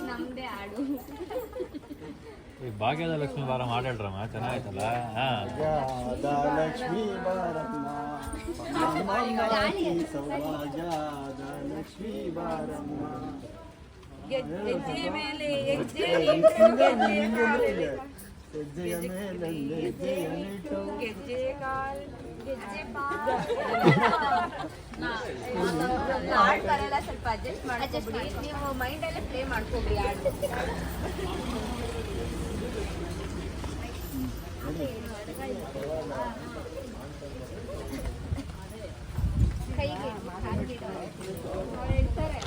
ನಮ್ದೇ ಹಾಡು. ಭಾಗ್ಯದ ಲಕ್ಷ್ಮೀ ಬಾರ ಮಾತಾಡ್ರಮ್ಮ, ಚೆನ್ನಾಯ್ತಲ್ಲ. ಲಕ್ಷ್ಮೀ ಬಾರಮ್ಮ ಸೌಭಾಗ್ಯದ ಲಕ್ಷ್ಮೀ ಬಾರಮ್ಮ. ಹೆಜ್ಜೆ ಮೇಲೆ ಹೆಜ್ಜೆ ಹೆಜ್ಜೆಯ ಮೇಲೆ ಹೆಜ್ಜೆಯನ್ನಿಟ್ಟು ಗೆಜ್ಜೆ ಕಾಲ್ ಗೆಜ್ಜೆ ಹಾಡು ಬರಲ್ಲ, ಸ್ವಲ್ಪ ಅಡ್ಜಸ್ಟ್ ಮಾಡ್ಕೊಬಿಡಿ. ನೀವು ಮೈಂಡಲ್ಲೇ ಪ್ಲೇ ಮಾಡ್ಕೊಬಿಡಿ ಹಾಡು. ಕೈಗೆ ಅವ್ರು ಹೇಳ್ತಾರೆ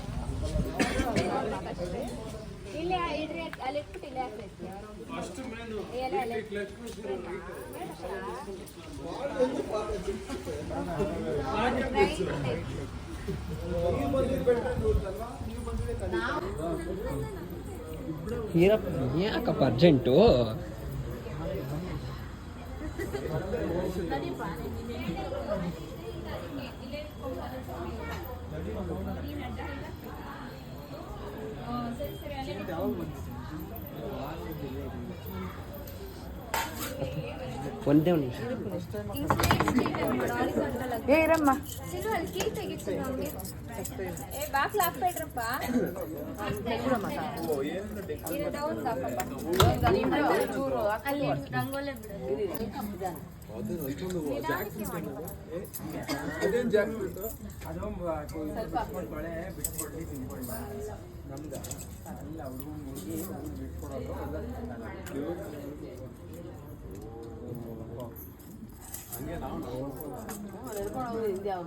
ಇಲ್ಲೇ ಇಡ್ರಿ, ಅಲ್ಲಿ ಇಟ್ಬಿಟ್ಟು ಇಲ್ಲೇ ಹಾಕೈತಿ. ಯಾಕಪ್ಪ ಅರ್ಜೆಂಟು? ಒಂದೇ ನಿಮಿಷ ಇರಮ್ಮ. ಬಾಕ್ಲ ಹಾಕ್ಬೇಡ್ರಪ್ಪ. ಅಲ್ಲಿ ರಂಗೋಲೆ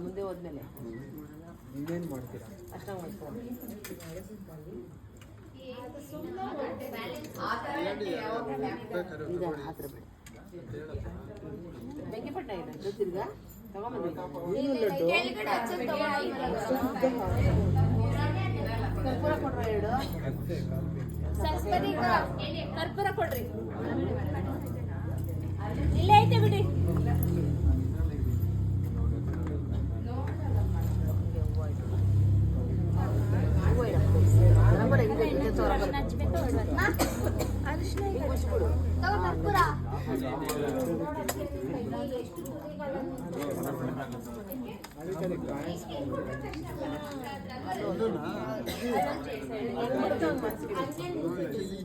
ಮುಂದೆ ಹೋದ್ಮೇಲೆ ನೀವೇನು ಮಾಡ್ತೀರಾ? ಅಷ್ಟ ಮಾಡ್ಕೊಂಡು ಬೆಂಕಿಪಟ್ಟ ಇದೆ ಗೊತ್ತಿಲ್ಗ ಕರ್ಪೂರ ಕೊಡ್ರ ಎರಡು ಕರ್ಪೂರ ಕೊಡ್ರಿ. ಇಲ್ಲೇ ಐತೆ ಬಿಡಿ.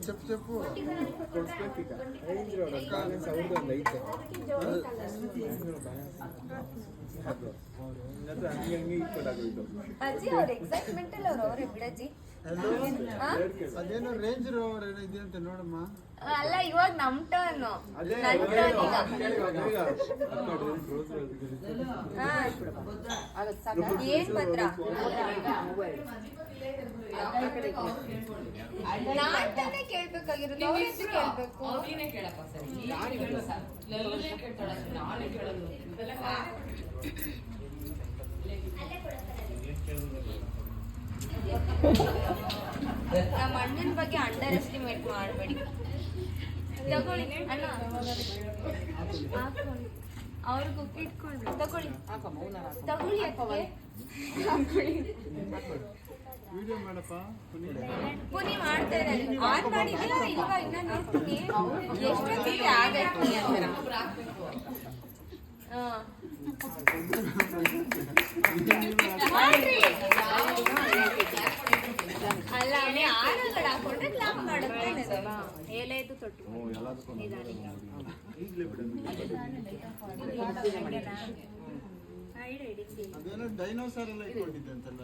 చెప్పు చెప్పు ಅಜ್ಜಿ ಅವ್ರ ಎಕ್ಸೈಟ್ಮೆಂಟ್ ಅಲ್ಲಿ ಅವ್ರೆ ಬಿಡಜ್ಜಿ. ಅದೇನೋ ರೇಂಜ್ ರೋವರ್ ಏನೋ ಇದೆ ಅಂತ ನೋಡಮ್ಮ. ಅಲ್ಲ, ಇವಾಗ ನಮ್ ಟರ್ನ್. ಏನ್ ಪತ್ರ ನಾನ್ ತಾನೇ ಕೇಳ್ಬೇಕಾಗಿರೋದು, ಅವ್ರಿಗೆ ಕೇಳ್ಬೇಕು. ನಮ್ಮ ಅಣ್ಣನ ಬಗ್ಗೆ ಅಂಡರ್ ಎಸ್ಟಿಮೇಟ್ ಮಾಡಬೇಡಿ. ತಗೊಳ್ಳಿ ಅಣ್ಣ, ಅವ್ರಿಗೂ ಇಟ್ಕೊಂಡು ತಗೊಳ್ಳಿ ತಗೊಳ್ಳಿ ಅಕ್ಕಗೆ. ವಿಡಿಯೋ ಮಾಡಪ್ಪ. ಪುನಿ ಮಾಡ್ತಾ ಇದ್ದಾರೆ. ಆನ್ ಮಾಡಿದ್ಯಾ ಇಲ್ವಾ ಇನ್ನ ನೋಡ್ತೀನಿ ಎಷ್ಟೊತ್ತಿಗೆ ಆಗೈತಿ ಅಂತ. ಅಲ್ಲ ಆರಗಡೆ ಹಾಕೊಂಡ್ರೆ ಕ್ಲಾಪ್ ಮಾಡುತ್ತೆ. ಏಲಾಯ್ತು ತೊಟ್ಟು ಅದೇನೋ ಡೈನೋಸಾರ್ ಎಲ್ಲ ಇಟ್ಕೊಂಡಿದ್ದೆ ಅಂತಲ್ಲ.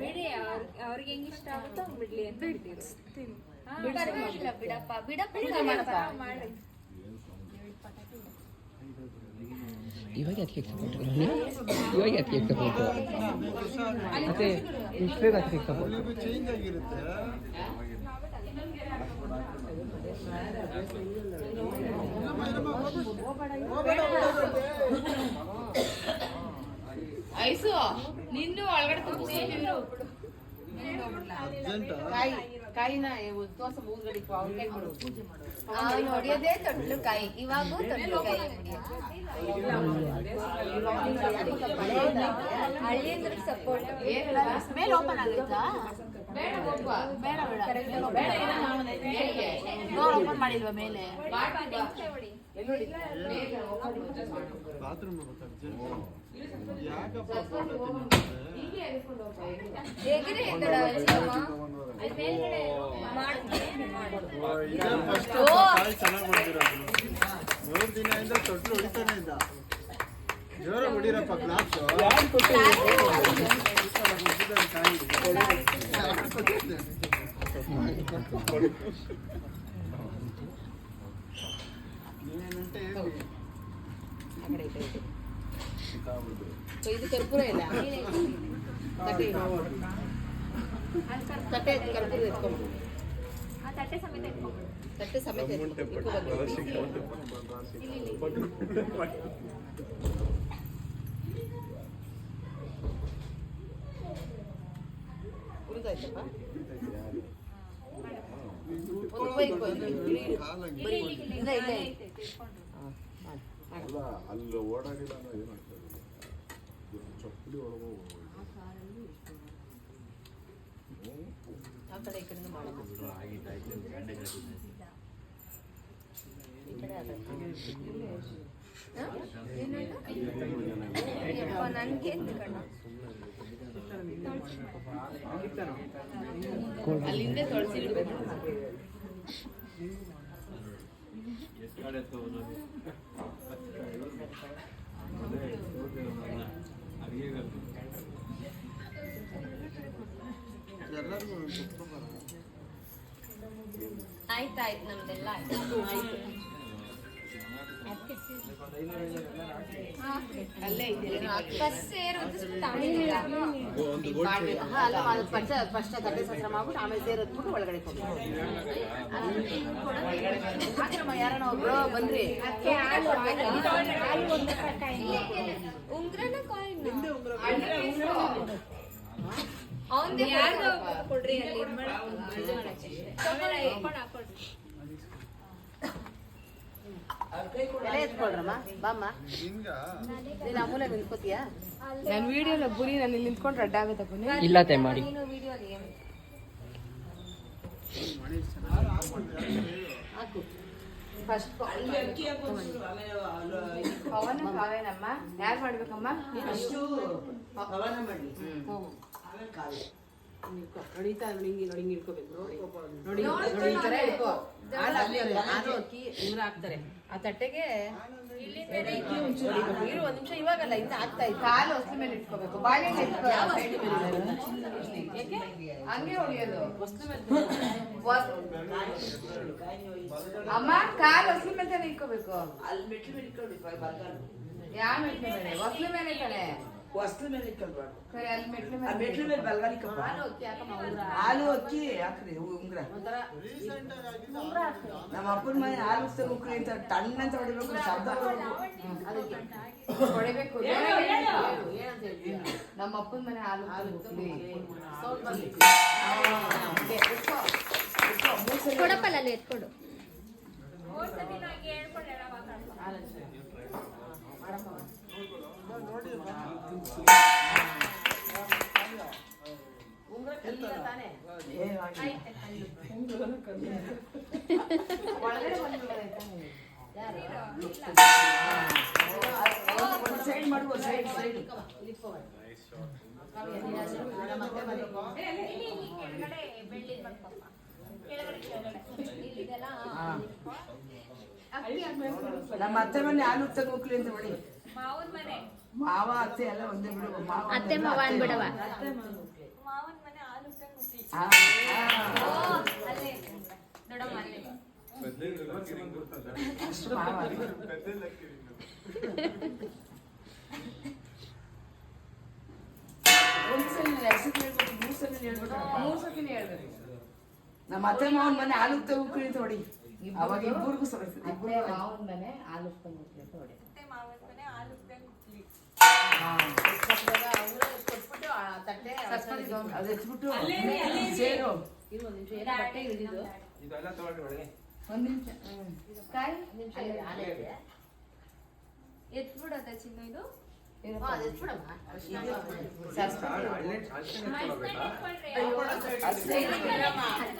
ಬಿಡಿ, ಅವ್ರಿಗೆ ಹೆಂಗ್ ಇಷ್ಟ ಆಗುತ್ತೋ ಬಿಡ್ಲಿ ಅಂತ ಬಿಡ್ತೀನಿ. ಬಿಡಪ್ಪ ಬಿಡಪ್ಪ ಮಾಡಿ. ಇವಾಗ ಅದಕ್ಕೆ ಇವಾಗ ಅದಕ್ಕೆ ತಗೊಂಡು ಮತ್ತೆ ಇಷ್ಟು ಬೇಗ ಅದಕ್ಕೆ ತಗೊಂಡು ಚೇಂಜ್ ಆಗಿರುತ್ತೆ. ಐಸು ನಿನ್ನೂ ಒಳಗಡೆ ಕಾಯಿನ ತೋರ್ಸ ಮೂಗಡಿ ಅವ್ರ ಕೈ ಕೊಡು ಅವ್ನು ಹೊಡಿಯೋದೇ ತೊಟ್ಲು ಕಾಯಿ, ಇವಾಗೂ ತೊಟ್ಲು ಕಾಯಿ ಹಳ್ಳಿಯಂದ್ರ ಸಪೋರ್ಟ್. ಮೇಲೆ ಓಪನ್ ಆಗುತ್ತಾ? ಬೇಡ ಬೇಡ ಡೋರ್ ಓಪನ್ ಮಾಡಿಲ್ವಾ ಮೇಲೆ? ಬಾತ್ರೂಮ್ ಯಾಕಪ್ಪ ಹೇಗಿದೆ ಚೆನ್ನಾಗಿ ಮಾಡ್ತಿರೋದು. 3 ದಿನದಿಂದ ತೊಟ್ಲು ಹೊಡಿತಾನೆ ಇದ್ದ. ಜೋರ ಹೊಡಿರಪ್ಪ ಕ್ಲಾಸ್. ನೀವೇನಂటే ಇದು ಕರ್ಪೂರ ಇಲ್ಲ ತಟ್ಟೆ ಕರ್ಪೂರ ಎತ್ಕೊಂಡು ತಟ್ಟೆ ಸಮೇತ ಇಟ್ಕೊಂಡು ತಟ್ಟೆ ಸಮೇತ ಉಳಿದಾಯ್ತಪ್ಪ ಒಂದು ಬೈಕ್ ಇಲ್ಲ ಇಲ್ಲ ಅಲ್ಲ ಅಲ್ಲಿ ಓಡಾಡಿಲ್ಲ ಅನ್ನೋ ಏನಾಗ್ತದೆ ಚಪ್ಪಲಿ ಒಳಗೆ ಆ ಕಡೆ ಈ ಕಡೆ ಮಾಡೋದು ಈ ಕಡೆ ನನ್ಗೆ ಅಲ್ಲಿಂದ ತೊಳಸಿಡ್ಬೇಕು. ಆಯ್ತಾಯ್ತು, ನಮ್ದೆಲ್ಲ ಆಯ್ತು. ಅಲ್ಲೇ ಇದೆಯಲ್ಲ ಫಸ್ಟ್ ಸೇರೋದು ತಮಿಳಿಲ್ಲ. ಅಲ್ಲ ಫಸ್ಟ್ ತಟ್ಟೆ ಸಸ್ರ ಮಾಡ್ಬಿಟ್ಟು ಆಮೇಲೆ ಸೇರೋದ್ಬಿಟ್ಟು ಒಳಗಡೆ ಹೋಗಿ ಯಾರನ್ನ ಒಬ್ರು ಬಂದ್ರಿ ಉಂಗ್ರನ ಕಾಯಿನ್ ಅವನ್ದೇ ಕೊಡ್ರಿ ಅಲ್ಲಿ ಎಲ್ಲ ಎತ್ಕೊಳ್ರಮ್ಮ ಬಾಮ್ಮ. ನೀನು ಅಮೂಲ ನಿಂತ್ಕೋತೀಯಾ? ನಾನು ವಿಡಿಯೋಲ್ಲ ಬುರಿ ನಾನು ಇಲ್ಲಿ ನಿಂತ್ಕೊಂಡ್ರೆ ಅಡ್ಡ ಆಗುತ್ತೆ ಬನ್ನಿ. ಇಲ್ಲ ತೈ ಮಾಡಿ ನೀನು ವಿಡಿಯೋಲಿ ಹಾಕು ಫಸ್ಟ್ ಪವನ ಕಾವೇನಮ್ಮ ಯಾರು ಮಾಡ್ಬೇಕಮ್ಮ? ನಡೀತಾ ನೋಡಿ ಹಿಂಗೆ ಇಟ್ಕೋಬೇಕು ನೋಡಿ ಈ ಥರ ಇಟ್ಕೋ. ಹಾಲು ಅಕ್ಕಿ ಉಂಗ್ರ ಹಾಕ್ತಾರೆ ಆ ತಟ್ಟೆಗೆ ಇರು ಒಂದ್ ನಿಮಿಷ. ಇವಾಗಲ್ಲ ಇಂದ ಆಗ್ತಾ ಇತ್ತು. ಕಾಲು ಹೊಸ ಮೇಲೆ ಇಟ್ಕೋಬೇಕು, ಬಾಳೆಹಣ್ಣು ಇಟ್ಕೋ ಹಂಗೆ ಹೊಡಿಯೋದು. ಅಮ್ಮ ಕಾಲು ಹೊಸ ಮೇಲೆ ತಾನೆ ಇಟ್ಕೋಬೇಕು. ಯಾವ ಮೆಟ್ಲು ಮೇಲೆ? ಹೊಸ್ಲ ಮೇಲೆ ತಾನೆ ಕರೆ ಅಲ್ಲಿ ಮೆಟ್ಲು ಮೇಲೆ ಹಾಲು ಅಕ್ಕಿ ಹಾಕ್ರಿ ಉಂಗ್ರ. ನಮ್ಮ ಅಪ್ಪನ ಮನೆ ಹಾಲು ಉಕ್ರಿ ಅಂತ ಟಣ್ಣ ಅಂತ ಹೊಡಿಬೇಕು, ಶಬ್ದ ಹೊಡಿಬೇಕು. ನಮ್ಮ ಅಪ್ಪನ ಮನೆ ಹಾಲು ಕೊಡಪ್ಪಲ್ಲ ಅಲ್ಲಿ ಎತ್ಕೊಡು. ಸೈಡ್ ಮಾಡುವ ಸೈಡ್ ನಮ್ಮ ಅತ್ತೆ ಮನೆ ಹಾಲು ತಗೋಕ್ಲಿ ಅಂತ ಬಿಡಿ. ಮಾವ ಅತ್ತೆ ಎಲ್ಲ ಒಂದೇ ಬಿಡು. ಅತ್ತೆ ಮಾವ ಅನ್ಬಿಡವ. ಅಷ್ಟು ಮಾವ ನಮ್ಮ ಅತ್ತೆ ಮಾವನ ಮನೆ ಹಾಲು ತಗೋಕ್ಲಿ ಅಂತ ಹೊಡಿ. ಅವಾಗ ಇಬ್ಬರಿಗೂ ಮಾವನ ಮನೆ ಹಾಲು ಉಪ್ಕೊಂಡು ಹೊಡಿ. ಕೊಟ್ಬಿಟ್ಟು ತಟ್ಟೆ ಅದು ಎತ್ಬಿಟ್ಟು ಸೇರು ಇರು ಒಂದ್ ನಿಮಿಷ ಏನೋ ಬಟ್ಟೆ ಹಿಡಿದಿದ್ದು ಒಂದ್ ನಿಮಿಷ ಕಾಯಿ ಅಲ್ಲಿ ಆಲೆ ಇದೆ. ಎತ್ಬಿಡೋದ ಚಿನ್ನು ಇದು ಅದು ಎತ್ಬಿಡಮ್ಮ.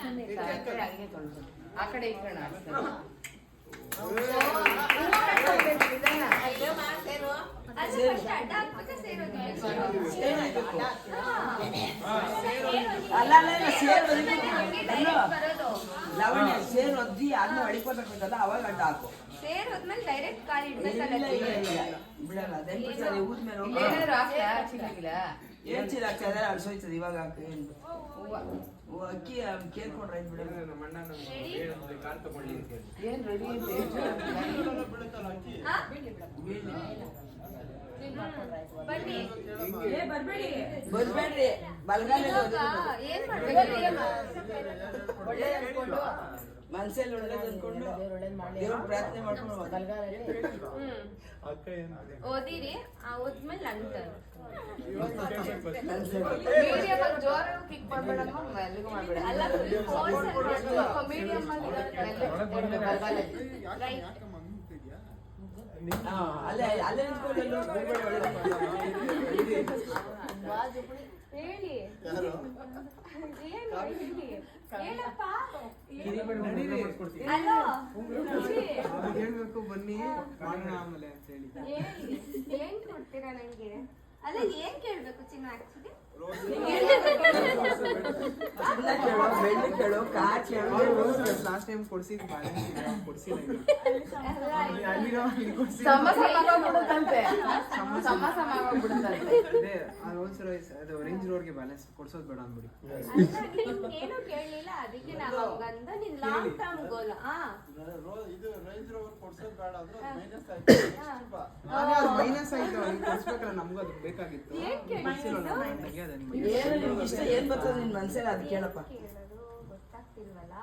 ಹಂಗೆ ತೊಳ್ದು. ಆ ಕಡೆ ಈ ಕಡೆ ಹಾಕ್ತಾರೆ. ಅದು first ಅಡ್ಡ ಹಾಕ್ಬಿಟ್ಟು ಸೇರೋದು. ಅಲ್ಲ ಸೇರ್ ಹಂಗೆ direct ಬರೋದು. ಲವಣ್ಯ ಸೇರ್ ಒದ್ದಿ ಅದನ್ನ ಹೊಡಿಕೋಬೇಕಲ್ಲ ಅವಾಗ ಅಡ್ಡ ಹಾಕು. ಸೇರ್ ಹೋದ್ಮೇಲೆ ಡೈರೆಕ್ಟ್ ಕಾಲ್ ಇಡ್ಬೇಕಲ್ಲ ಬಿಡಲ್ಲ ಅದೇ ಊದ್ಮೇಲೆ ಏನಾದ್ರು ಹಾಕ್ತಾ ಚಿಲ್ಲಿಗಿಲ್ಲ? ಏನ್ ಚೀಲ ಹಾಕ್ತಾರೆ ಅಳ್ಸೋಯ್ತದೆ ಇವಾಗ ಹಾಕಿ ಅಕ್ಕಿ ಕೇಳ್ಕೊಂಡ್ರೆ ಆಯ್ತು ಬಿಡಲ್ಲ. ಏನ್ ರೆಡಿ ಇದೆ? ಬನ್ನಿ ಬರ್ಬೇಡ್ರಿ ಬಲ್ಗಾಲ ಏನ್ ಮಾಡ್ಬೇಕು ಮನ್ಸಲ್ಲಿ ಒಳ್ಳೇದು ಅಂದ್ಕೊಂಡು ದೇವ್ರ ಪ್ರಾರ್ಥನೆ ಮಾಡ್ಕೊಂಡು ಓದಿರಿ ಓದ್ಮೇಲೆ ಅಂತಾರೆ ಮೀಡಿಯಂ ಆಗಿ ಜೋರಾಗಿ ಕಿಕ್ ಮಾಡ್ಬೇಡಮ್ಮ, ಮೆಲ್ಲಗೂ ಮಾಡ್ಬೇಡ. ಅಲ್ಲ ಮೀಡಿಯಂ ಆಗಿ ಅಲ್ಲೇ ಅಲ್ಲೇ ನಿಂತ್ಕೊಂಡು ಹೇಳಿ ಏನು ಹೇಳಿ ಹೇಳಪ್ಪ ಅಲೋ ಹೇಳ್ಬೇಕು ಬನ್ನಿ ಮಾಡೋಣ ಆಮೇಲೆ ಅಂತ ಹೇಳಿ. ಹೇಳಿ ಏನ್ ಕೊಡ್ತೀರಾ ನಂಗೆ? ಅಲ್ಲ ಏನ್ ಕೇಳ್ಬೇಕು ಚಿನ್ನ ಆಕ್ಚುಲಿ? ಬೆಳ್ಳಿ ಕೇಳು ಕಾಚಿ ಲಾಸ್ಟ್ ಟೈಮ್ ಕೊಡ್ಸಿದ್ ಕೊಡ್ಸಿಲ್ಲ ಸಮ ಆಗೋಗ್ಬಿಡುತ್ತಂತೆ. ಸಮ ಆಗೋಗ್ಬಿಡುತ್ತಂತೆ. ಅದೇ ಆ ರೋಲ್ಸ್ ರಾಯ್ಸ್ ಅದು ರೇಂಜ್ ರೋಡ್ಗೆ ಬ್ಯಾಲೆನ್ಸ್ ಕೊಡ್ಸೋದು ಬೇಡ ಅಂದ್ಬಿಡಿ. ಏನು ಕೇಳಲಿಲ್ಲ ಅದಕ್ಕೆ ನಾವು ಹಂಗಂದ ನಿನ್ ಲಾಂಗ್ ಟರ್ಮ್ ಗೋಲ್ ಇದು ರೇಂಜ್ ರೋವರ್ ಕೊಡ್ಸೋದು ಬೇಡ ಅಂದ್ರೆ ಮೈನಸ್ ಆಯ್ತು. ಮೈನಸ್ ಆಯ್ತು ಅವ್ರಿಗೆ ಕೊಡ್ಸ್ಬೇಕಲ್ಲ, ನಮಗೂ ಅದು ಬೇಕಾಗಿತ್ತು. ಏನು ನಿಮ್ಗೆ ಇಷ್ಟ ಏನ್ ಬರ್ತದೆ ನಿನ್ ಮನ್ಸಲ್ಲಿ ಅದು ಕೇಳಪ್ಪ. ಕೇಳೋದು ಗೊತ್ತಾಗ್ತಿಲ್ವಲ್ಲ.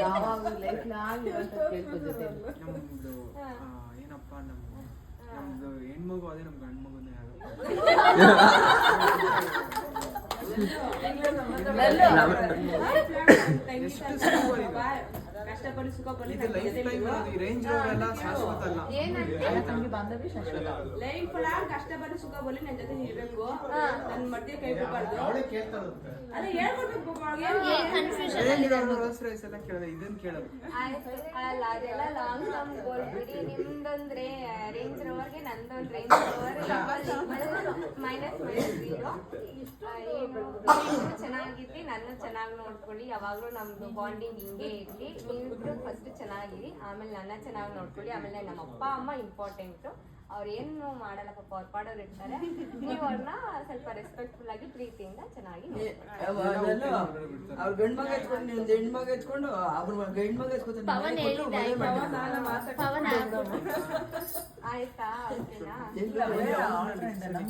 ಯಾವಾಗ ಲೈಫ್ ಲಾಂಗ್ ಅಂತ ಕೇಳ್ಕೊತಿದ್ದೆ. ನಮ್ದು ಏನಪ್ಪ ನಮ್ದು ಹೆಣ್ಮಗು ಅದೇ ನಮ್ ಗಂಡ್ ಮಗುನೇ ಕಷ್ಟಪಡಿ ಸುಖ ಪಡಿ. ಇದು ಲೈಫ್ ಟೈಮ್ ಈ ರೇಂಜ್ ರೋವರ್ ಎಲ್ಲ ಶಾಶ್ವತ ಅಲ್ಲ. ತಂಗಿ ಬಾಂಧವ್ಯ ಶಾಶ್ವತ. ಲೈಫ್ ಲಾಂಗ್ ಕಷ್ಟಪಟ್ಟು ಸುಖ ಬಲಿ ನನ್ನ ಜೊತೆ ಇರ್ಬೇಕು. ನನ್ನ ಮಧ್ಯೆ ಕೈ ಬಿಡಬಾರ್ದು. ಅದೇ ಹೇಳ್ಕೊಡ್ಬೇಕು ರೇಂಜ್ ರೋವರ್ ರೋಲ್ಸ್ ರಾಯ್ಸ್ ಎಲ್ಲ ಕೇಳೋದು, ಇದನ್ನ ಕೇಳೋದು. ಅಲ್ಲ ಅದೆಲ್ಲ ಲಾಂಗ್ ಟರ್ಮ್ ಗೋಲ್ ಬಿಡಿ. ನಿಮ್ದೊಂದ್ರೆ ರೇಂಜ್ ರೋವರ್ಗೆ ನಂದೊಂದು ರೇಂಜ್ ರೋವರ್ ಮೈನಸ್ ಝೀರೋ. ಚೆನ್ನಾಗಿದ್ರಿ, ನನ್ನ ಚೆನ್ನಾಗಿ ನೋಡ್ಕೊಳ್ಳಿ, ಯಾವಾಗ್ಲೂ ನಮ್ದು ಬಾಂಡಿಂಗ್ ಹಿಂಗೆ ಇರ್ಲಿ. ನೀವಿಬ್ರು ಫಸ್ಟ್ ಚೆನ್ನಾಗಿರಿ, ಆಮೇಲೆ ನನ್ನ ಚೆನ್ನಾಗಿ ನೋಡ್ಕೊಳ್ಳಿ. ಆಮೇಲೆ ನಮ್ಮ ಅಪ್ಪ ಅಮ್ಮ ಇಂಪಾರ್ಟೆಂಟು. ಅವ್ರು ಏನು ಮಾಡಲ್ಲ ಪಾಪ, ಅವ್ರ ಪಾಡೋರು ಇರ್ತಾರೆ. ನೀವು ಅವ್ರನ್ನ ಸ್ವಲ್ಪ ರೆಸ್ಪೆಕ್ಟ್ಫುಲ್ ಆಗಿ ಪ್ರೀತಿಯಿಂದ ಚೆನ್ನಾಗಿ ಅವ್ರ ಗಂಡ್ ಮಗ ಎತ್ಕೊಂಡು ನೀವು ಹೆಣ್ ಮಗ ಎತ್ಕೊಂಡು ಅವ್ರ ಗಂಡ್ ಮಗ ಎತ್ಕೊತಾರೆ. ಆಯ್ತಾ? ಓಕೆನಾ?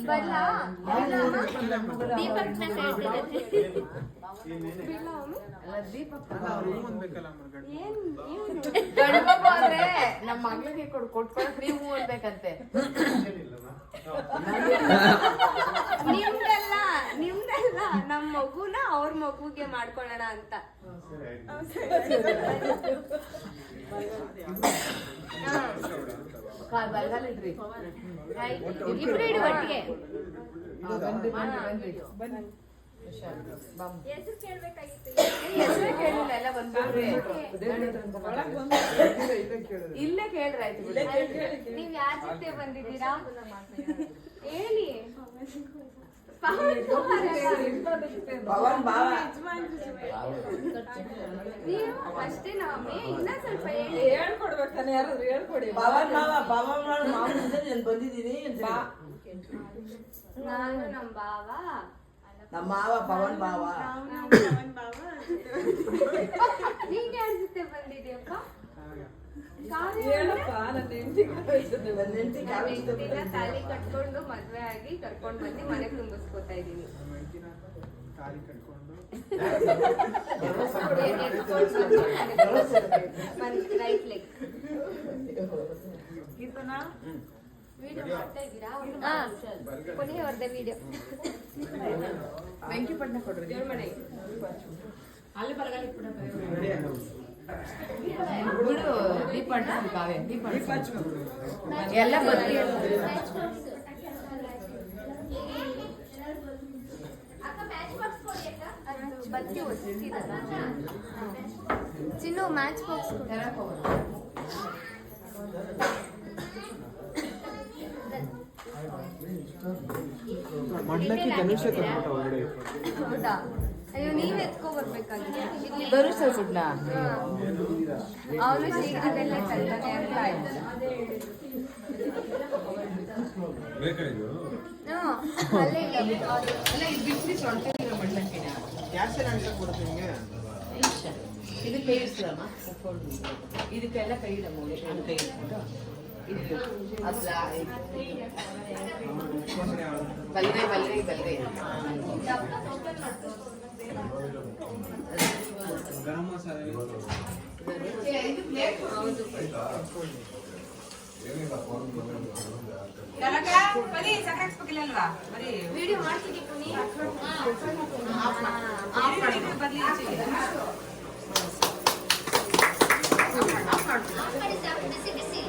ಬರ್ಲಾ? ದೀಪಕ್ ಅಲ್ಲ ಅವ್ರು ಹೂ ಅನ್ಬೇಕಲ್ಲ ಅಮ್ಮ ಗಂಡ. ಗಂಡ್ಮಗು ಆದ್ರೆ ನಮ್ಮ ಮಗಳಿಗೆ ಕೊಟ್ಕೊಳಕ್ ನೀವು ಅನ್ಬೇಕಂತೆ. ನಿಮ್ದಲ್ಲ ನಮ್ ಮಗುನ ಅವ್ರ ಮಗುಗೆ ಮಾಡ್ಕೊಳ್ಳೋಣ ಅಂತ. ಬಲ್ಗಾಲಿಡ್ರಿ. ಇಬ್ರು ಇಡು ಒಟ್ಟಿಗೆ. ಹೆಸರು ಕೇಳ್ಬೇಕಾಗಿತ್ತು. ಹೆಸರು ಕೇಳಿಲ್ಲ, ಎಲ್ಲ ಬಂದ್ಬಿಡ್ರಿ. ಇಲ್ಲೇ ಕೇಳ್ರಾಯ್ತು ಬಿಡಿ. ನೀವ್ ಯಾರ ಜೊತೆ ಬಂದಿದ್ದೀರಾ ಹೇಳಿ. ಪವನ್ ಬಾವ ನೀವು ಅಷ್ಟೇ ನಮ್ಮೇ ಇನ್ನ ಸ್ವಲ್ಪ ಹೇಳಿ. ಹೇಳ್ಕೊಡ್ಬೇಕಾನೆ ಯಾರಾದ್ರೂ ಹೇಳ್ಕೊಡಿ. ಪವನ್ ಮಾವ ಮಾವನ ನಾನು ಬಂದಿದ್ದೀನಿ ಅಂತ. ನಾನು ನಮ್ಮ ಭಾವ, ನಮ್ಮ ಮಾವ ಪವನ್ ಬಾವ. ನೀನ್ ಯಾರ ಜೊತೆ ಬಂದಿದ್ಯಪ್ಪ? ತಾಳಿ ಕಟ್ಕೊಂಡು ಮದ್ವೆ ಆಗಿ ಕರ್ಕೊಂಡ್ ಬಂದು ಮನೆ ತುಂಬಿಸ್ಕೊತಾ ಇದೀನಿ. ತಾಳಿ ಕಟ್ಕೊಂಡು ರೈಟ್ ಲೆಗ್. ಕೊನೆಯವರದೇ ವಿಡಿಯೋ. ಬೆಂಕಿ ಪಟ್ಟಣ ಕೊಡ್ರಿ. ದೇವ್ರ ಮನೆ ಅಲ್ಲಿ ಬರಗಾಲ ಇಟ್ಬಿಡ ಬಿಡು ದೀಪ ಹಚ್ಚು ಕಾವ್ಯ, ದೀಪ ಹಚ್ಚು. ಎಲ್ಲ ಬರ್ತೀವಿ. ಬತ್ತಿ ಒತ್ತಿದಲ್ಲ. ಚಿನ್ನು ಮ್ಯಾಚ್ ಬಾಕ್ಸ್ ಮಡ್ಲಕ್ಕಿ ಧನುಷ ತಂದ್ಬಿಟ್ಟ ಹೊರಗಡೆ. ಹೌದಾ? ಅಯ್ಯೋ ನೀವ್ ಎತ್ಕೊ ಬರ್ಬೇಕಾಗಿತ್ತು. ಧನುಷ್ ಕೊಡ್ಲ ಅವನು ಶೀಘ್ರದಲ್ಲೇ ತಂದಾನೆ ಅಂತ ಆಯ್ತು. ಅಲ್ಲೇ ಇದೆ. ಅಲ್ಲ ಇದು ಬಿಸಿ ಸೊಂಟ ಇರೋ ಮಡ್ಲಕ್ಕಿನ ಗ್ಯಾಸ್ ಎಲ್ಲ ಅಂತ ಕೊಡ್ತೀನಿ ನಿಮಗೆ. ಇದು ಕೈ ಇಡ್ಸಲಮ್ಮ, ಇದಕ್ಕೆಲ್ಲ ಕೈ ಇಡಮ್ಮ, ನಾನು ಕೈ ಇಟ್ಬಿಟ್ಟು ಇದು ಅಲ್ಲ ಬಲ್ಗೈ ಬಲ್ಗೈ ಬಲ್ಗೈ ಗರಂ ಮಸಾಲೆ ಇದು ಪ್ಲೇಟ್ ಬರೀ ಸಾಕಾಕ್ಸ್ಬೇಕಿಲ್ಲಲ್ವಾ? ಬರೀ ವಿಡಿಯೋ ಮಾಡ್ತೀನಿ ಪುನಿ. ಬರ್ಲಿ ಬಿಸಿ ಬಿಸಿ